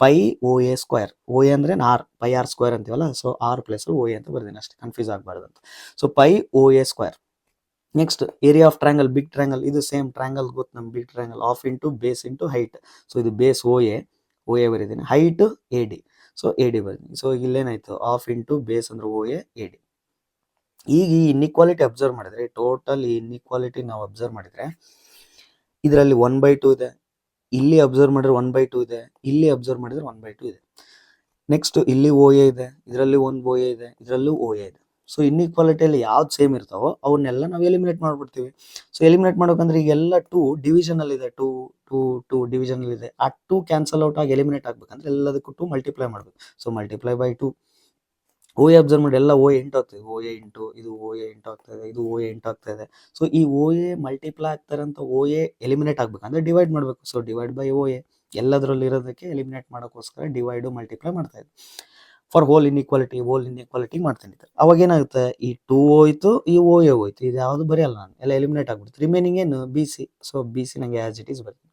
πOA ಸ್ಕ್ವೇರ್. OA ಅಂದ್ರೆ R, πR ಸ್ಕ್ವೇರ್ ಅಂತೀವಲ್ಲ, ಸೊ R ಪ್ಲೇಸ್ OA ಅಂತ ಬರ್ತೀನಿ ಅಷ್ಟೇ, ಕನ್ಫ್ಯೂಸ್ ಆಗಬಾರ್ದು ಅಂತ. So πOA square. Next area of triangle, big triangle, ಇದು ಸೇಮ್ ಟ್ರಯಾಂಗಲ್ ಗೊತ್ತು ನಮ್ big triangle, half into base into height. So ಇದು ಬೇಸ್ OA ಬರೀತೀನಿ, ಹೈಟ್ AD, ಸೊ AD ಬರ್ತೀನಿ. ಸೊ ಇಲ್ಲೇನಾಯ್ತು, ಹಾಫ್ ಇಂಟು ಬೇಸ್ ಅಂದ್ರೆ OA AD. ಈಗ ಈ ಇನ್ಇಕ್ವಾಲಿಟಿ ಅಬ್ಸರ್ವ್ ಮಾಡಿದ್ರೆ, ಟೋಟಲ್ ಈ ಇನ್ಇಕ್ವಾಲಿಟಿ ನಾವು ಅಬ್ಸರ್ವ್ ಮಾಡಿದ್ರೆ ಇದರಲ್ಲಿ 1/2 ಇದೆ, ಇಲ್ಲಿ ಅಬ್ಸರ್ವ್ ಮಾಡಿದ್ರೆ 1/2 ಇದೆ, ಇಲ್ಲಿ ಅಬ್ಸರ್ವ್ ಮಾಡಿದ್ರೆ 1/2 ಇದೆ. ನೆಕ್ಸ್ಟ್ ಇಲ್ಲಿ OA ಇದೆ, ಇದರಲ್ಲಿ ಒಂದು OA ಇದೆ, ಇದರಲ್ಲೂ OA ಇದೆ. ಸೊ ಇನ್ಇಕ್ವಾಲಿಟಿಯಲ್ಲಿ ಯಾವ್ದು ಸೇಮ್ ಇರ್ತಾವೋ ಅವನ್ನೆಲ್ಲ ನಾವು ಎಲಿಮಿನೇಟ್ ಮಾಡ್ಬಿಡ್ತೀವಿ. ಸೊ ಎಲಿಮಿನೇಟ್ ಮಾಡ್ಬೇಕಂದ್ರೆ ಈಗೆಲ್ಲ 2 ಡಿವಿಷನ್ ಅಲ್ಲಿ ಇದೆ, 2 ಡಿವಿಷನ್ ಅಲ್ಲಿ ಇದೆ. ಆ 2 ಕ್ಯಾನ್ಸಲ್ ಔಟ್ ಆಗಿ ಎಲಿಮಿನೇಟ್ ಆಗ್ಬೇಕಂದ್ರೆ ಎಲ್ಲದಕ್ಕೂ 2 ಮಲ್ಟಿಪ್ಲೈ ಮಾಡ್ಬೇಕು. So multiply by 2. OA observe ಮಾಡಿ, ಎಲ್ಲ OA ಇಂಟು ಆಗ್ತದೆ, OA ಇಂಟು ಇದು OA ಇಂಟು ಆಗ್ತದೆ, ಇದು OA ಇಂಟು ಆಗ್ತದೆ. ಸೊ ಈ OA ಮಲ್ಟಿಪ್ಲೈ ಆಗ್ತಾರೆ ಅಂತ OA ಎಲಿಮಿನೇಟ್ ಆಗ್ಬೇಕಂದ್ರೆ ಡಿವೈಡ್ ಮಾಡಬೇಕು. ಸೊ ಡಿವೈಡ್ ಬೈ OA, ಎಲ್ಲದರಲ್ಲಿ ಇರೋದಕ್ಕೆ ಎಲಿಮಿನೇಟ್ ಮಾಡೋಕ್ಕೋಸ್ಕರ ಡಿವೈಡ್ ಮಲ್ಟಿಪ್ಲೈ ಮಾಡ್ತಾ ಇದ್ದೆ. ಫಾರ್ ಹೋಲ್ ಇನ್ಇಕ್ವಾಲಿಟಿ ಮಾಡ್ತೀನಿ. ಅವಾಗ ಏನಾಗುತ್ತೆ, ಈ 2 ಹೋಯ್ತು, ಈ OA ಹೋಯ್ತು, ಇದು ಯಾವುದು ಬರೆಯಲ್ಲ ನಾನು, ಎಲ್ಲ ಎಲಿಮಿನೇಟ್ ಆಗ್ಬಿಡ್ತು. ರಿಮೈನಿಂಗ್ ಏನು BC. ಸೊ BC ನಂಗೆ ಆಸ್ ಇಟ್ ಈಸ್ ಬರ್ತೀನಿ.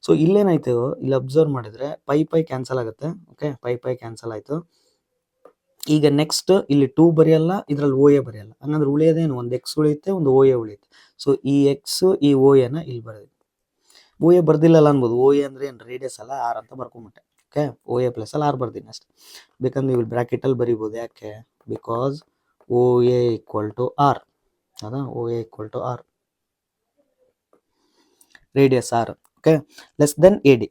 ಸೊ ಇಲ್ಲೇನಾಯ್ತು, ಇಲ್ಲಿ ಅಬ್ಸರ್ವ್ ಮಾಡಿದ್ರೆ ಪೈ ಕ್ಯಾನ್ಸಲ್ ಆಗುತ್ತೆ. ಓಕೆ, ಪೈ ಕ್ಯಾನ್ಸಲ್ ಆಯ್ತು. ಈಗ ನೆಕ್ಸ್ಟ್ ಇಲ್ಲಿ 2 ಬರೆಯಲ್ಲ, ಇದ್ರಲ್ಲಿ OA ಬರೆಯಲ್ಲ, ಹಂಗಂದ್ರೆ ಉಳಿಯೋದೇನು, ಒಂದು X ಉಳಿಯುತ್ತೆ, ಒಂದು OA ಉಳಿಯುತ್ತೆ. ಸೊ ಈ X ಈ OAನ ಇಲ್ಲಿ ಬರೆದಿದೆ. OA ಬರ್ದಿಲ್ಲಲ್ಲ ಅನ್ಬೋದು, OA ಅಂದ್ರೆ ಏನು ರೇಡಿಯಸ್ ಅಲ್ಲ, R ಅಂತ ಬರ್ಕೊಂಬಿಟ್ಟೆ. ಓಕೆ, OA ಪ್ಲಸ್ ಅಲ್ಲಿ R ಬರ್ತೀನಿ ಅಷ್ಟೇ. ಬೇಕಂದ್ರೆ ನೀವು ಬ್ರಾಕೆಟ್ ಅಲ್ಲಿ ಬರಿಬೋದು, ಯಾಕೆ, because OA equal to R, ಹೌದಾ, OA equal to R, radius R. Okay, less than AD.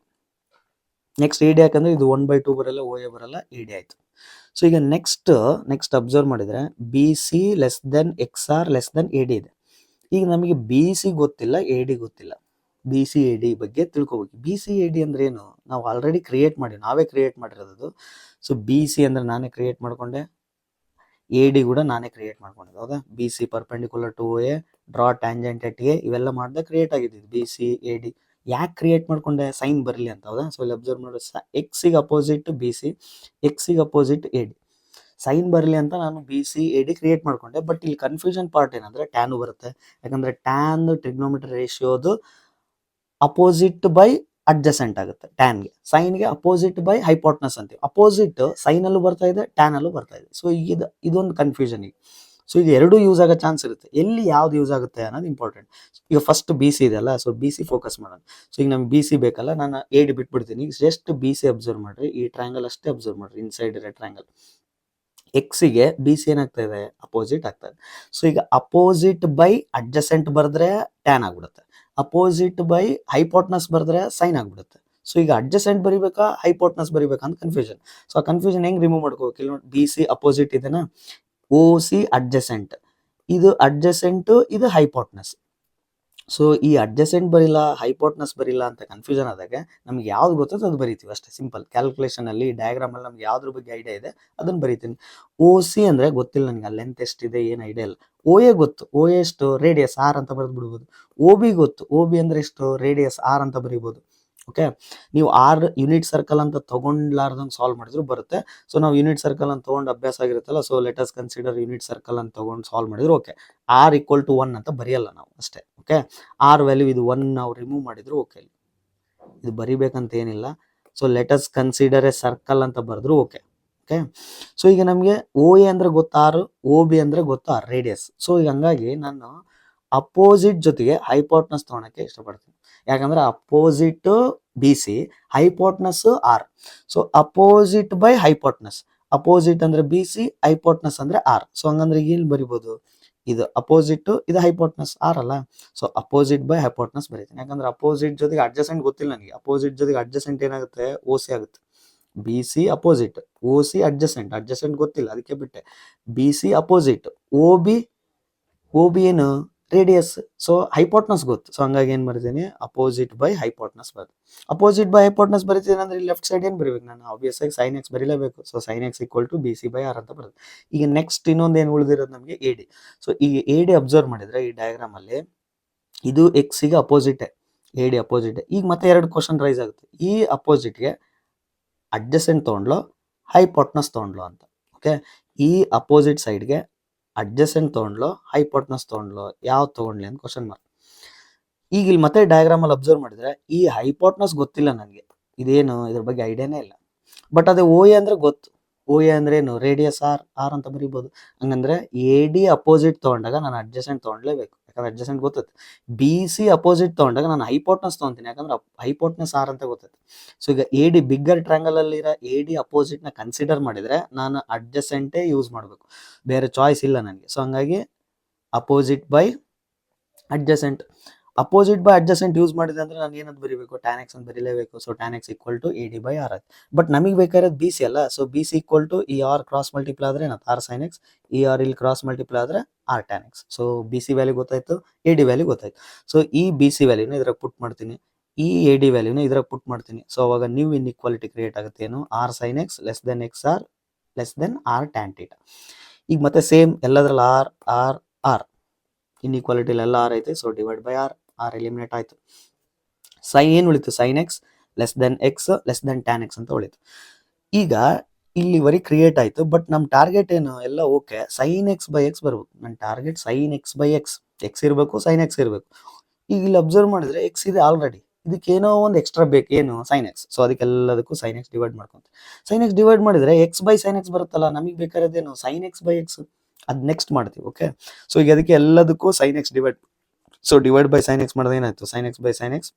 Next AD ಯಾಕಂದ್ರೆ ಇದು 1/2 ಬರಲ್ಲ, OA ಬರಲ್ಲ, AD ಆಯ್ತು. ಸೊ ಈಗ ನೆಕ್ಸ್ಟ್ ಅಬ್ಸರ್ವ್ ಮಾಡಿದ್ರೆ BC less than XR less than AD ಇದೆ. ಈಗ ನಮಗೆ BC ಗೊತ್ತಿಲ್ಲ, AD ಗೊತ್ತಿಲ್ಲ. BC AD ಬಗ್ಗೆ ತಿಳ್ಕೊಬೇಕು. BC AD ಅಂದ್ರೆ ಏನು, ನಾವು ಆಲ್ರೆಡಿ ನಾವೇ ಕ್ರಿಯೇಟ್ ಮಾಡಿರೋದು. ಸೊ BC ಅಂದ್ರೆ ನಾನೇ ಕ್ರಿಯೇಟ್ ಮಾಡ್ಕೊಂಡೆ, AD ಕೂಡ ನಾನೇ ಕ್ರಿಯೇಟ್ ಮಾಡ್ಕೊಂಡಿದ್ದೆ, ಹೌದಾ. BC perpendicular to OA, draw tangent at A, ಇವೆಲ್ಲ ಮಾಡಿದೆ ಕ್ರಿಯೇಟ್ ಆಗಿದ್ದು BC AD. ಯಾಕೆ ಕ್ರಿಯೇಟ್ ಮಾಡ್ಕೊಂಡೆ, ಸೈನ್ ಬರಲಿ ಅಂತ, ಹೌದಾ. ಸೊ ಇಲ್ಲಿ ಅಬ್ಸರ್ವ್ ಮಾಡಿ, ಎಕ್ಸಿಗೆ ಅಪೋಸಿಟ್ BC, ಎಕ್ಸಿಗೆ ಅಪೋಸಿಟ್ AD, ಸೈನ್ ಬರಲಿ ಅಂತ ನಾನು BC AD ಕ್ರಿಯೇಟ್ ಮಾಡ್ಕೊಂಡೆ. ಬಟ್ ಇಲ್ಲಿ ಕನ್ಫ್ಯೂಷನ್ ಪಾರ್ಟ್ ಏನಂದ್ರೆ ಟ್ಯಾನು ಬರುತ್ತೆ, ಯಾಕಂದ್ರೆ ಟ್ಯಾನ್ ಟ್ರಿಗ್ನೋಮೆಟ್ರಿ ರೇಷಿಯೋದು ಅಪೋಸಿಟ್ ಬೈ ಅಡ್ಜಸೆಂಟ್ ಆಗುತ್ತೆ ಟ್ಯಾನ್ಗೆ. ಸೈನ್ಗೆ ಅಪೋಸಿಟ್ ಬೈ ಹೈಪೋಟ್ನಸ್ ಅಂತೀವಿ. ಅಪೋಸಿಟ್ ಸೈನಲ್ಲೂ ಬರ್ತಾ ಇದೆ, ಟ್ಯಾನಲ್ಲೂ ಬರ್ತಾ ಇದೆ. ಸೊ ಇದೊಂದು ಕನ್ಫ್ಯೂಷನ್ ಈಗ. ಸೊ ಇದು ಎರಡೂ ಯೂಸ್ ಆಗೋ ಚಾನ್ಸ್ ಇರುತ್ತೆ, ಎಲ್ಲಿ ಯಾವ್ದು ಯೂಸ್ ಆಗುತ್ತೆ ಅನ್ನೋದು ಇಂಪಾರ್ಟೆಂಟ್. ಈಗ ಫಸ್ಟ್ BC ಇದೆಯಲ್ಲ, ಸೊ BC ಫೋಕಸ್ ಮಾಡೋಣ. ಸೊ ಈಗ ನಮ್ಗೆ BC ಬೇಕಲ್ಲ, ನಾನು AD ಬಿಟ್ಬಿಡ್ತೀನಿ. ಜಸ್ಟ್ BC ಅಬ್ಸರ್ವ್ ಮಾಡ್ರಿ, ಈ ಟ್ರಯಾಂಗಲ್ ಅಷ್ಟೇ ಅಬ್ಸರ್ವ್ ಮಾಡ್ರಿ, ಇನ್ಸೈಡ್ ಇರೋ ಟ್ರಯಾಂಗಲ್. ಎಕ್ಸಿಗೆ BC ಏನಾಗ್ತಾ ಇದೆ, ಅಪೋಸಿಟ್ ಆಗ್ತಾ ಇದೆ. ಸೊ ಈಗ ಅಪೋಸಿಟ್ ಬೈ ಅಡ್ಜಸೆಂಟ್ ಬರೆದ್ರೆ ಟ್ಯಾನ್ ಆಗ್ಬಿಡುತ್ತೆ, ಅಪೋಸಿಟ್ ಬೈ ಹೈಪೋಟ್ನಸ್ ಬರೆದ್ರೆ ಸೈನ್ ಆಗ್ಬಿಡುತ್ತೆ. ಸೊ ಈಗ ಅಡ್ಜಸೆಂಟ್ ಬರಿಬೇಕಾ ಹೈಪೋಟ್ನಸ್ ಬರಿಬೇಕಾ ಅಂತ ಕನ್ಫ್ಯೂಷನ್. ಸೊ ಆ ಕನ್ಫ್ಯೂಷನ್ ಹೆಂಗ್ ರಿಮೂವ್ ಮಾಡ್ಕೋಬೇಕು, ಇಲ್ಲಿ ನೋಡಿ, BC ಅಪೋಸಿಟ್ ಇದೆನಾ, OC ಅಡ್ಜಸೆಂಟ್, ಇದು ಅಡ್ಜಸೆಂಟ್, ಇದು ಹೈಪೋಟ್ನಸ್. ಸೊ ಈ ಅಡ್ಜಸೆಂಟ್ ಬರಿಲ್ಲ, ಹೈಪೋಟ್ನಸ್ ಬರಿಲ್ಲ ಅಂತ ಕನ್ಫ್ಯೂಷನ್ ಆದಾಗ ನಮ್ಗೆ ಯಾವ್ದು ಗೊತ್ತೋ ಅದು ಬರಿತೀವಿ ಅಷ್ಟೇ, ಸಿಂಪಲ್. ಕ್ಯಾಲ್ಕುಲೇಷನ್ ಅಲ್ಲಿ ಡಯಾಗ್ರಾಮ್ ಅಲ್ಲಿ ನಮ್ಗೆ ಯಾವ್ದ್ರ ಬಗ್ಗೆ ಐಡಿಯಾ ಇದೆ ಅದನ್ನ ಬರಿತೀನಿ. OC ಅಂದ್ರೆ ಗೊತ್ತಿಲ್ಲ ನನಗೆ, ಲೆಂತ್ ಎಷ್ಟಿದೆ ಏನು ಐಡಿಯಾ ಇಲ್ಲ. OA ಗೊತ್ತು, OA ಎಷ್ಟು ರೇಡಿಯಸ್ R ಅಂತ ಬರೆದು ಬಿಡ್ಬೋದು. OB ಗೊತ್ತು, OB ಅಂದ್ರೆ ಎಷ್ಟು ರೇಡಿಯಸ್ R ಅಂತ ಬರಿಬೋದು. ಓಕೆ. ನೀವು ಆರ್ ಯೂನಿಟ್ ಸರ್ಕಲ್ ಅಂತ ತಗೊಂಡ್ಲಾರ್ದಂಗೆ ಸಾಲ್ವ್ ಮಾಡಿದ್ರು ಬರುತ್ತೆ. ಸೊ ನಾವು ಯೂನಿಟ್ ಸರ್ಕಲ್ ಅಂತ ತೊಗೊಂಡು ಅಭ್ಯಾಸ ಆಗಿರುತ್ತಲ್ಲ, so let us consider unit circle ಅಂತ ತೊಗೊಂಡು ಸಾಲ್ವ್ ಮಾಡಿದ್ರು ಓಕೆ. ಆರ್ ಈಕ್ವಲ್ ಟು 1 ಅಂತ ಬರೆಯಲ್ಲ ನಾವು ಅಷ್ಟೇ. ಓಕೆ, ಆರ್ ವ್ಯಾಲ್ಯೂ ಇದು 1 ನಾವು ರಿಮೂವ್ ಮಾಡಿದ್ರು ಓಕೆ, ಇದು ಬರಿಬೇಕಂತ ಏನಿಲ್ಲ. So let us consider A circle ಅಂತ ಬರೆದ್ರು ಓಕೆ. ಓಕೆ, ಸೊ ಈಗ ನಮಗೆ ಓ ಎ ಅಂದ್ರೆ ಗೊತ್ತು ಆರ್, ಓ ಬಿ ಅಂದ್ರೆ ಗೊತ್ತು ಆರ್ ರೇಡಿಯಸ್. ಸೊ ಈಗ ಹಂಗಾಗಿ ನಾನು ಅಪೋಸಿಟ್ ಜೊತೆಗೆ ಹೈಪೋಟ್ನಸ್ ತೊಗೊಳಕ್ಕೆ ಇಷ್ಟಪಡ್ತೀನಿ. ಯಾಕಂದ್ರೆ opposite B C, hypotenuse R. So opposite by hypotenuse, opposite ಅಂದ್ರೆ ಬಿ ಸಿ, ಹೈಪೋಟ್ನಸ್ ಅಂದ್ರೆ ಆರ್. ಸೊ ಹಂಗಂದ್ರೆ ಈಗ ಇಲ್ಲಿ ಬರಿಬೋದು, ಇದು ಅಪೋಸಿಟ್, ಇದು ಹೈಪೋಟ್ನಸ್ ಆರ್ ಅಲ್ಲ. ಸೊ ಅಪೋಸಿಟ್ ಬೈ ಹೈಪೋಟ್ನಸ್ ಬರೀತೀನಿ. ಯಾಕಂದ್ರೆ ಅಪೋಸಿಟ್ ಜೊತೆಗೆ ಅಡ್ಜಸೆಂಟ್ ಗೊತ್ತಿಲ್ಲ ನನಗೆ. ಅಪೋಸಿಟ್ ಜೊತೆಗೆ ಅಡ್ಜಸೆಂಟ್ ಏನಾಗುತ್ತೆ, ಓ ಸಿ ಆಗುತ್ತೆ. B C opposite, O C adjacent, adjacent ಗೊತ್ತಿಲ್ಲ ಅದಕ್ಕೆ ಬಿಟ್ಟೆ. B C opposite, O B ಏನು ರೇಡಿಯಸ್. ಸೊ ಹೈಪೋಟ್ನಸ್ ಗೊತ್ತು. ಸೊ ಹಂಗಾಗಿ ಏನ್ ಬರ್ತೀನಿ, ಅಪೋಸಿಟ್ ಬೈ ಹೈಪೋಟ್ನಸ್ ಬರ್ತದೆ. ಅಪೋಸಿಟ್ ಬೈ ಹೈಪೋಟ್ನಸ್ ಬರೀತೀನಿ ಅಂದ್ರೆ ಲೆಫ್ಟ್ ಸೈಡ್ ಏನ್ ಬರೀಬೇಕು ನಾನು, ಆಬ್ವಿಯಸ್ ಆಗಿ ಸೈನ್ ಎಕ್ಸ್ ಬರೀಲೇಬೇಕು. So sine x equal to B C by R ಅಂತ ಬರುತ್ತೆ. ಈಗ ನೆಕ್ಸ್ಟ್ ಇನ್ನೊಂದು ಏನು ಉಳಿದಿರೋದು ನಮಗೆ ಎ ಡಿ. ಸೊ ಈಗ ಎ ಡಿ ಅಬ್ಸರ್ವ್ ಮಾಡಿದ್ರೆ ಈ ಡಯಾಗ್ರಾಮ್ ಅಲ್ಲಿ ಇದು ಎಕ್ಸ್ ಗೆ ಅಪೋಸಿಟ್, ಎ ಡಿ ಅಪೋಸಿಟ್. ಈಗ ಮತ್ತೆ ಎರಡು ಕ್ವಶನ್ ರೈಸ್ ಆಗುತ್ತೆ, ಈ ಅಪೋಸಿಟ್ಗೆ ಅಡ್ಜಸೆಂಟ್ ತೊಗೊಂಡ್ಲು, ಹೈಪೋಟ್ನಸ್ ತೊಗೊಂಡ್ಲು ಅಂತ. ಓಕೆ, ಈ ಅಪೋಸಿಟ್ ಸೈಡ್ಗೆ ಅಡ್ಜಸೆಂಟ್ ತೊಗೊಂಡ್ಲು, ಹೈಪೋಟ್ನಸ್ ತೊಗೊಂಡ್ಲು, ಯಾವ್ದು ತೊಗೊಂಡ್ಲಿ ಅಂತ ಕ್ವಶನ್ ಮಾರ್ಕ್. ಈಗ ಇಲ್ಲಿ ಮತ್ತೆ ಡಯಾಗ್ರಾಮ್ ಅಲ್ಲಿ ಅಬ್ಸರ್ವ್ ಮಾಡಿದ್ರೆ ಈ ಹೈಪೋಟ್ನಸ್ ಗೊತ್ತಿಲ್ಲ ನನಗೆ, ಇದೇನು ಇದ್ರ ಬಗ್ಗೆ ಐಡಿಯಾನೇ ಇಲ್ಲ. ಬಟ್ ಅದೇ ಓ ಎ ಅಂದ್ರೆ ಗೊತ್ತು. ಓ ಎ ಅಂದ್ರೆ ಏನು, ರೇಡಿಯಸ್ ಆರ್, ಆರ್ ಅಂತ ಬರೀಬಹುದು. ಹಂಗಂದ್ರೆ ಎ ಡಿ ಅಪೋಸಿಟ್ ತೊಗೊಂಡಾಗ ನಾನು ಅಡ್ಜಸೆಂಟ್ ತೊಗೊಂಡ್ಲೇಬೇಕು, ಯಾಕಂದ್ರೆ ಅಡ್ಜಸೆಂಟ್ ಗೊತ್ತೈತೆ. ಬಿ ಸಿ ಅಪೋಸಿಟ್ ತೊಗೊಂಡಾಗ ನಾನು ಹೈಪೋಟ್ನಸ್ ತೊಗೊಂತೀನಿ, ಯಾಕಂದ್ರೆ ಹೈಪೋಟ್ನಸ್ ಆರ್ ಅಂತ ಗೊತ್ತೈತೆ. ಸೊ ಈಗ ಎ ಡಿ ಬಿಗ್ಗರ್ ಟ್ರ್ಯಾಂಗಲ್ ಅಲ್ಲಿರೋ ಎ ಡಿ ಅಪೋಸಿಟ್ ನ ಕನ್ಸಿಡರ್ ಮಾಡಿದ್ರೆ ನಾನು ಅಡ್ಜಸೆಂಟೇ ಯೂಸ್ ಮಾಡಬೇಕು, ಬೇರೆ ಚಾಯ್ಸ್ ಇಲ್ಲ ನನಗೆ. ಸೊ ಹಂಗಾಗಿ opposite by adjacent. Opposite by adjacent use ಮಾಡಿದೆ ಅಂದ್ರೆ ನಾನು ಏನಂತ ಬರೀಬೇಕು, ಟ್ಯಾನ್ ಎಕ್ಸ್ ಅಂತ ಬರೀಲೇಬೇಕು. So tan x equal to A D by R ಆಯ್ತು. ಬಟ್ ನಮಗೆ ಬೇಕಾಗಿರೋದು ಬಿ ಸಿ ಅಲ್ಲ. So B C equal to ಈ ಆರ್ ಕ್ರಾಸ್ ಮಲ್ಟಿಪ್ಲೈ ಆದ್ರೆ ಏನಾಯ್ತು, ಆರ್ ಸೈನ್ ಎಕ್ಸ್. ಈ ಆರ್ ಇಲ್ಲಿ ಕ್ರಾಸ್ ಮಲ್ಟಿಪ್ಲೈ ಆದ್ರೆ R tan x. So B C value ಗೊತ್ತಾಯ್ತು, ಎ ಡಿ ವ್ಯಾಲ್ಯೂ ಗೊತ್ತಾಯ್ತು. ಸೊ ಈ ಬಿ ಸಿ ವ್ಯಾಲ್ಯೂನ ಇದ್ರಾಗ ಪುಟ್ ಮಾಡ್ತೀನಿ, ಈ ಎ ಡಿ ವ್ಯಾಲ್ಯೂನ ಇದ್ರಾಗ ಪುಟ್ ಮಾಡ್ತೀನಿ. ಸೊ ಅವಾಗ ನ್ಯೂ ಇನ್ಇಕ್ವಾಲಿಟಿ ಕ್ರಿಯೇಟ್ ಆಗುತ್ತೆ, ಏನು, R sine x less than x R less than R tan theta. ಈಗ ಮತ್ತೆ ಸೇಮ್ ಎಲ್ಲದ್ರಲ್ಲಿ ಆರ್ ಆರ್ ಆರ್, ಇನ್ಇಕ್ವಾಲಿಟಿಲಿ ಎಲ್ಲ ಆರ್ ಐತೆ. So divide by R, R eliminate ಆಯ್ತು. ಸೈನ್ ಏನು ಉಳಿತು, sine x less than x less than tan x ಅಂತ ಉಳಿತು. ಈಗ ಇಲ್ಲಿವರೆಗೆ ಕ್ರಿಯೇಟ್ ಆಯ್ತು. ಬಟ್ ನಮ್ಮ ಟಾರ್ಗೆಟ್ ಏನು, ಎಲ್ಲ okay, sine x by x ಬರ್ಬೇಕು. ನನ್ನ target sine x by x, x ಇರಬೇಕು, ಸೈನ್ ಎಕ್ಸ್ ಇರಬೇಕು. ಈಗ ಇಲ್ಲಿ ಅಬ್ಸರ್ವ್ ಮಾಡಿದ್ರೆ ಎಕ್ಸ್ ಇದೆ ಆಲ್ರೆಡಿ, ಇದಕ್ಕೇನೋ ಒಂದು ಎಕ್ಸ್ಟ್ರಾ ಬೇಕು, ಏನು, ಸೈನ್ ಎಕ್ಸ್. ಸೊ ಅದಕ್ಕೆಲ್ಲದಕ್ಕೂ ಸೈನ್ ಎಕ್ಸ್ ಡಿವೈಡ್ ಮಾಡ್ಕೊಂತ, ಸೈನ್ ಎಕ್ಸ್ ಡಿವೈಡ್ ಮಾಡಿದ್ರೆ ಎಕ್ಸ್ ಬೈ ಸೈನ್ ಎಕ್ಸ್ ಬರುತ್ತಲ್ಲ. ನಮಗೆ ಬೇಕಾಗಿರೋದೇನು, ಸೈನ್ ಎಕ್ಸ್ ಬೈ ಎಕ್ಸ್. ಅದ್ ನೆಕ್ಸ್ಟ್ ಮಾಡ್ತೀವಿ. ಓಕೆ, ಸೊ ಈಗ ಅದಕ್ಕೆ ಎಲ್ಲದಕ್ಕೂ sine x divide. So divide by sine x ಮಾಡಿದ್ರೆ ಏನಾಯ್ತು, sine x by sine x,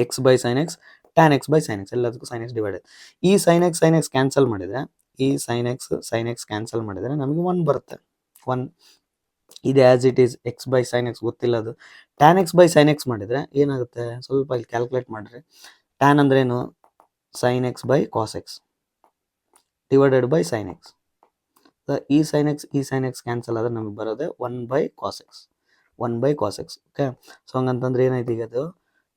x by sine x, tan x by sine x, ಎಲ್ಲದಕ್ಕೂ ಸೈನ್ ಎಕ್ಸ್ ಡಿವೈಡ್. ಈ sine x cancel ಮಾಡಿದ್ರೆ, ಈ ಸೈನ್ ಎಕ್ಸ್ ಕ್ಯಾನ್ಸಲ್ ಮಾಡಿದ್ರೆ ನಮಗೆ 1 ಬರುತ್ತೆ. 1 ಇದೆ as it is. X by sine x ಗೊತ್ತಿಲ್ಲ ಅದು. Tan x by sine x ಮಾಡಿದ್ರೆ ಏನಾಗುತ್ತೆ, ಸ್ವಲ್ಪ ಇಲ್ಲಿ ಕ್ಯಾಲ್ಕುಲೇಟ್ ಮಾಡ್ರಿ. ಟ್ಯಾನ್ ಅಂದ್ರೆ ಏನು, sine x by cos x divided by sine x. ಈ ಸೈನ್ ಎಕ್ಸ್ ಕ್ಯಾನ್ಸಲ್ ಆದ್ರೆ ನಮಗೆ ಬರೋದೆ 1 by cos x, 1 by cos x. Okay, so ಹಂಗಂತಂದ್ರೆ ಏನಾಯ್ತು, ಈಗ ಅದು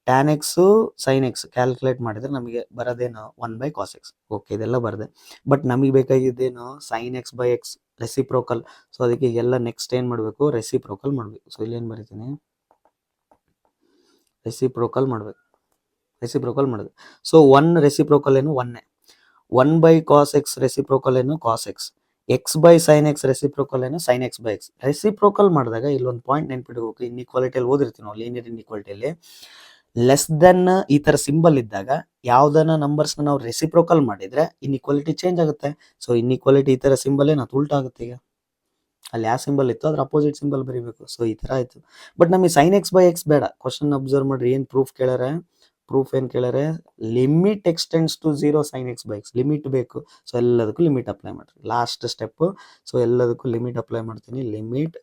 tan x sine x calculate ಮಾಡಿದ್ರೆ ನಮಗೆ ಬರೋದೇನು 1 ಬೈ ಕಾಸ್ ಎಕ್ಸ್. ಓಕೆ, ಇದೆಲ್ಲ ಬರದೆ. ಬಟ್ ನಮಗೆ ಬೇಕಾಗಿದ್ದೇನು, sine x by x reciprocal. So ಅದಕ್ಕೆ ಎಲ್ಲ ನೆಕ್ಸ್ಟ್ ಏನು ಮಾಡಬೇಕು, ರೆಸಿಪ್ರೋಕಲ್ ಮಾಡಬೇಕು. ಸೊ ಇಲ್ಲಿ ಏನು ಬರೀತೀನಿ, ರೆಸಿಪ್ರೋಕಲ್ ಮಾಡಬೇಕು, ರೆಸಿಪ್ರೋಕಲ್ ಮಾಡಿದೆ. ಸೊ 1 ರೆಸಿಪ್ರೋಕಲ್ ಏನು, 1 1 ಬೈ ಕಾಸ್ ಎಕ್ಸ್ ರೆಸಿಪ್ರೋಕಲ್ ಏನು, cos x. X by sine x reciprocal ಏನು, sine x by x. Reciprocal ಮಾಡಿದಾಗ ಇಲ್ಲೊಂದು ಪಾಯಿಂಟ್ ನೆನ್ಪಿಡ್ಬೇಕು, ಇನ್ಇಕ್ವಾಲಿಟಿಯಲ್ಲಿ ಓದಿರ್ತೀವಿ ನಾವು, ಲೀನಿಯರ್ ಇನ್ಇಕ್ವಾಲಿಟಿಯಲ್ಲಿ ಲೆಸ್ ದೆನ್ ಈ ತರ ಸಿಂಬಲ್ ಇದ್ದಾಗ ಯಾವ್ದನ್ನ ನಂಬರ್ಸ್ ನಾವು ರೆಸಿಪ್ರೋಕಲ್ ಮಾಡಿದ್ರೆ ಇನ್ಇಕ್ವಾಲಿಟಿ ಚೇಂಜ್ ಆಗುತ್ತೆ. ಸೊ ಇನ್ಇಕ್ವಾಲಿಟಿ ಈ ತರ ಸಿಂಬಲ್ ಏನದು ಉಲ್ಟಾ ಆಗುತ್ತೆ. ಈಗ ಅಲ್ಲಿ ಯಾವ ಸಿಂಬಲ್ ಇತ್ತು ಅದ್ರ ಅಪೋಸಿಟ್ ಸಿಂಬಲ್ ಬರೀಬೇಕು. ಸೊ ಈ ತರ ಆಯ್ತು. ಬಟ್ ನಮಗೆ ಸೈನ್ ಎಕ್ಸ್ ಬೈ ಎಕ್ಸ್ ಬೇಡ. ಕ್ವಶನ್ ಅಬ್ಸರ್ವ್ ಮಾಡ್ರಿ, ಏನ್ ಪ್ರೂಫ್ ಕೇಳ್ಯಾರೆ, ಪ್ರೂಫ್ ಏನ್ ಕೇಳ್ಯಾರೆ, limit extends to 0 sine x by x. Limit ಬೇಕು. ಸೊ ಎಲ್ಲದಕ್ಕೂ ಲಿಮಿಟ್ ಅಪ್ಲೈ ಮಾಡ್ರಿ, ಲಾಸ್ಟ್ ಸ್ಟೆಪ್. ಸೊ ಎಲ್ಲದಕ್ಕೂ ಲಿಮಿಟ್ ಅಪ್ಲೈ ಮಾಡ್ತೀನಿ. Limit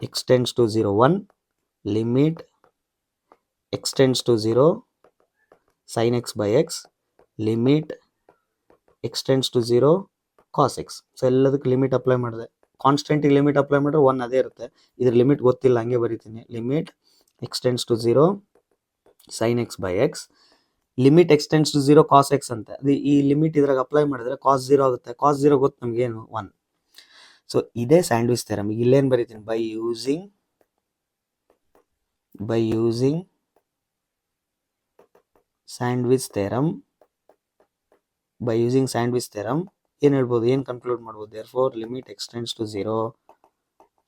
extends to 0 1, limit extends to 0 sin x by x, limit extends to 0 cos x. So ಎಲ್ಲದಕ್ಕೆ limit apply ಮಾಡಿದೆ. ಕಾನ್ಸ್ಟೆಂಟಿಗೆ limit apply ಮಾಡಿದ್ರೆ 1 ಅದೇ ಇರುತ್ತೆ. ಇದ್ರ ಲಿಮಿಟ್ ಗೊತ್ತಿಲ್ಲ, ಹಂಗೆ ಬರೀತೀನಿ. Limit extends to 0 sin x by x, limit extends to 0 cos x ಅಂತ. ಅದು ಈ ಲಿಮಿಟ್ ಇದ್ರಾಗ ಅಪ್ಲೈ ಮಾಡಿದ್ರೆ cos 0 ಆಗುತ್ತೆ. cos 0 ಗೊತ್ತು ನಮ್ಗೆ, ಏನು, 1. ಸೊ ಇದೇ ಸ್ಯಾಂಡ್ವಿಚ್ ಥಿಯರಮ್. ಈಗ ಇಲ್ಲೇನು ಬರೀತೀನಿ, by using sandwich theorem, by using sandwich theorem ಏನು ಹೇಳ್ಬೋದು, ಏನು ಕನ್ಕ್ಲೂಡ್ ಮಾಡ್ಬೋದು, therefore limit extends to 0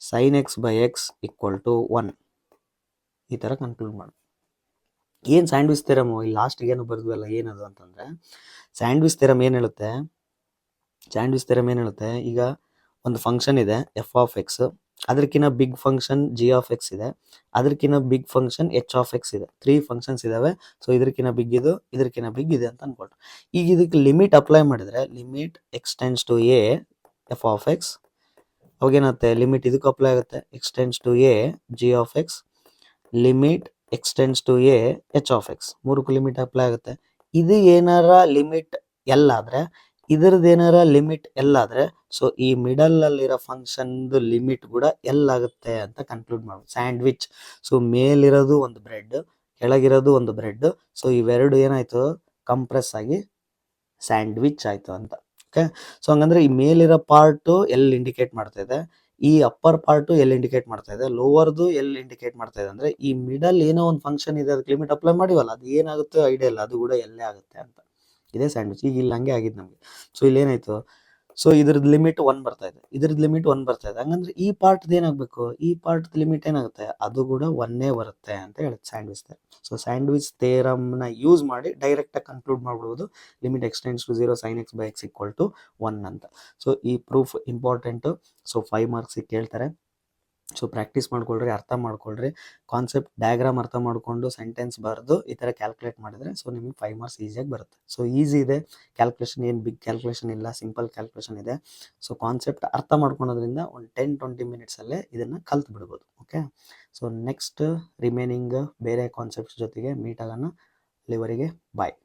sin x by x equal to 1 ಈ ಥರ ಕನ್ಕ್ಲೂಡ್ ಮಾಡಿ. ಏನು ಸ್ಯಾಂಡ್ವಿಚ್ ಥಿಯರಮ್, ಇಲ್ಲಿ ಲಾಸ್ಟಿಗೆ ಏನು ಬರೆದ್ವಲ್ಲ ಏನದು ಅಂತಂದರೆ, ಸ್ಯಾಂಡ್ವಿಚ್ ಥಿಯರಮ್ ಏನು ಹೇಳುತ್ತೆ, ಈಗ ಒಂದು ಫಂಕ್ಷನ್ ಇದೆ ಎಫ್ ಆಫ್ ಎಕ್ಸ್, ಅದಕ್ಕಿಂತ big function g of x ಇದೆ, ಅದಕ್ಕಿಂತ big function h of x ಇದೆ, 3 ಫಂಕ್ಷನ್ಸ್ ಇದಾವೆ. ಸೊ ಇದಕ್ಕಿಂತ ಬಿಗ್ ಇದು, ಇದಕ್ಕಿಂತ ಬಿಗ್ ಇದೆ ಅಂತ ಅನ್ಕೊಳ್ರಿ. ಈಗ ಇದಕ್ಕೆ ಲಿಮಿಟ್ ಅಪ್ಲೈ ಮಾಡಿದ್ರೆ limit extends to A F of x, ಅವಾಗೇನಾಗುತ್ತೆ ಲಿಮಿಟ್ ಇದಕ್ಕೂ ಅಪ್ಲೈ ಆಗುತ್ತೆ, extends to A G of x, limit extends to A H of x, ಮೂರಕ್ಕೂ ಲಿಮಿಟ್ ಅಪ್ಲೈ ಆಗುತ್ತೆ. ಇದು ಏನಾರ ಲಿಮಿಟ್ ಎಲ್ಲಾದರೆ, ಇದ್ರದ್ದು ಏನಾರ ಲಿಮಿಟ್ ಎಲ್ಲಾದರೆ, ಸೊ ಈ ಮಿಡಲ್ ಅಲ್ಲಿರೋ ಫಂಕ್ಷನ್ದು ಲಿಮಿಟ್ ಕೂಡ ಎಲ್ಲಾಗುತ್ತೆ ಅಂತ ಕನ್ಕ್ಲೂಡ್ ಮಾಡ್ಬೋದು. ಸ್ಯಾಂಡ್ವಿಚ್, ಸೊ ಮೇಲಿರೋದು ಒಂದು ಬ್ರೆಡ್, ಕೆಳಗಿರೋದು ಒಂದು ಬ್ರೆಡ್, ಸೊ ಇವೆರಡು ಏನಾಯ್ತು ಕಂಪ್ರೆಸ್ ಆಗಿ ಸ್ಯಾಂಡ್ವಿಚ್ ಆಯಿತು ಅಂತ. ಓಕೆ, ಸೊ ಹಂಗಂದ್ರೆ ಈ ಮೇಲಿರೋ ಪಾರ್ಟು ಎಲ್ಲಿ ಇಂಡಿಕೇಟ್ ಮಾಡ್ತಾ ಇದೆ, ಈ ಅಪ್ಪರ್ ಪಾರ್ಟು ಎಲ್ಲಿ ಇಂಡಿಕೇಟ್ ಮಾಡ್ತಾ ಇದೆ, ಲೋವರ್ದು ಎಲ್ಲಿ ಇಂಡಿಕೇಟ್ ಮಾಡ್ತಾ ಇದೆ ಅಂದರೆ ಈ ಮಿಡಲ್ ಏನೋ ಒಂದು ಫಂಕ್ಷನ್ ಇದೆ, ಅದಕ್ಕೆ ಲಿಮಿಟ್ ಅಪ್ಲೈ ಮಾಡಿವಲ್ಲ, ಅದು ಏನಾಗುತ್ತೆ ಐಡಿಯಾ ಇಲ್ಲ, ಅದು ಕೂಡ ಎಲ್ಲೇ ಆಗುತ್ತೆ ಅಂತ. ಇದೇ ಸ್ಯಾಂಡ್ವಿಚ್. ಈಗ ಇಲ್ಲಿ ಹಂಗೆ ಆಗಿದ್ದು ನಮಗೆ. ಸೊ ಇಲ್ಲಿ ಏನಾಯಿತು, ಸೊ ಇದ್ರದ್ದು ಲಿಮಿಟ್ 1 ಬರ್ತಾ ಇದೆ, ಇದ್ರದ್ದು ಲಿಮಿಟ್ 1 ಬರ್ತಾ ಇದೆ, ಹಂಗಂದ್ರೆ ಈ ಪಾರ್ಟ್ದು ಏನಾಗಬೇಕು, ಈ ಪಾರ್ಟ್ ಲಿಮಿಟ್ ಏನಾಗುತ್ತೆ, ಅದು ಕೂಡ 1 ಬರುತ್ತೆ ಅಂತ ಹೇಳುತ್ತೆ ಸ್ಯಾಂಡ್ವಿಚ್ ಥಿಯರಮ್. ಸೊ ಸ್ಯಾಂಡ್ವಿಚ್ ಥಿಯರಮ್ನ ಯೂಸ್ ಮಾಡಿ ಡೈರೆಕ್ಟಾಗಿ ಕನ್ಕ್ಲೂಡ್ ಮಾಡ್ಬೋದು limit extends to 0 sin x by x equal to 1 ಅಂತ. ಸೊ ಈ ಪ್ರೂಫ್ ಇಂಪಾರ್ಟೆಂಟು. ಸೊ 5 ಮಾರ್ಕ್ಸಿಗೆ ಕೇಳ್ತಾರೆ. ಸೊ ಪ್ರಾಕ್ಟೀಸ್ ಮಾಡ್ಕೊಳ್ರಿ, ಅರ್ಥ ಮಾಡ್ಕೊಳ್ರಿ, ಕಾನ್ಸೆಪ್ಟ್ ಡಯಾಗ್ರಾಮ್ ಅರ್ಥ ಮಾಡಿಕೊಂಡು ಸೆಂಟೆನ್ಸ್ ಬರೆದು ಈ ಥರ ಕ್ಯಾಲ್ಕುಲೇಟ್ ಮಾಡಿದರೆ ಸೊ ನಿಮಗೆ 5 ಮಾರ್ಕ್ಸ್ ಈಸಿಯಾಗಿ ಬರುತ್ತೆ. ಸೊ ಈಸಿ ಇದೆ ಕ್ಯಾಲ್ಕುಲೇಷನ್, ಏನು ಬಿಗ್ ಕ್ಯಾಲ್ಕುಲೇಷನ್ ಇಲ್ಲ, ಸಿಂಪಲ್ ಕ್ಯಾಲ್ಕುಲೇಷನ್ ಇದೆ. ಸೊ ಕಾನ್ಸೆಪ್ಟ್ ಅರ್ಥ ಮಾಡ್ಕೊಳೋದ್ರಿಂದ ಒಂದು 10-20 ಮಿನಿಟ್ಸಲ್ಲೇ ಇದನ್ನು ಕಲ್ತು ಬಿಡ್ಬೋದು. ಓಕೆ, ಸೊ ನೆಕ್ಸ್ಟ್ ರಿಮೈನಿಂಗ್ ಬೇರೆ ಕಾನ್ಸೆಪ್ಟ್ಸ್ ಜೊತೆಗೆ ಮೀಟ್ ಆಗೋಣ. ಅಲ್ಲಿವರೆಗೆ ಬಾಯ್.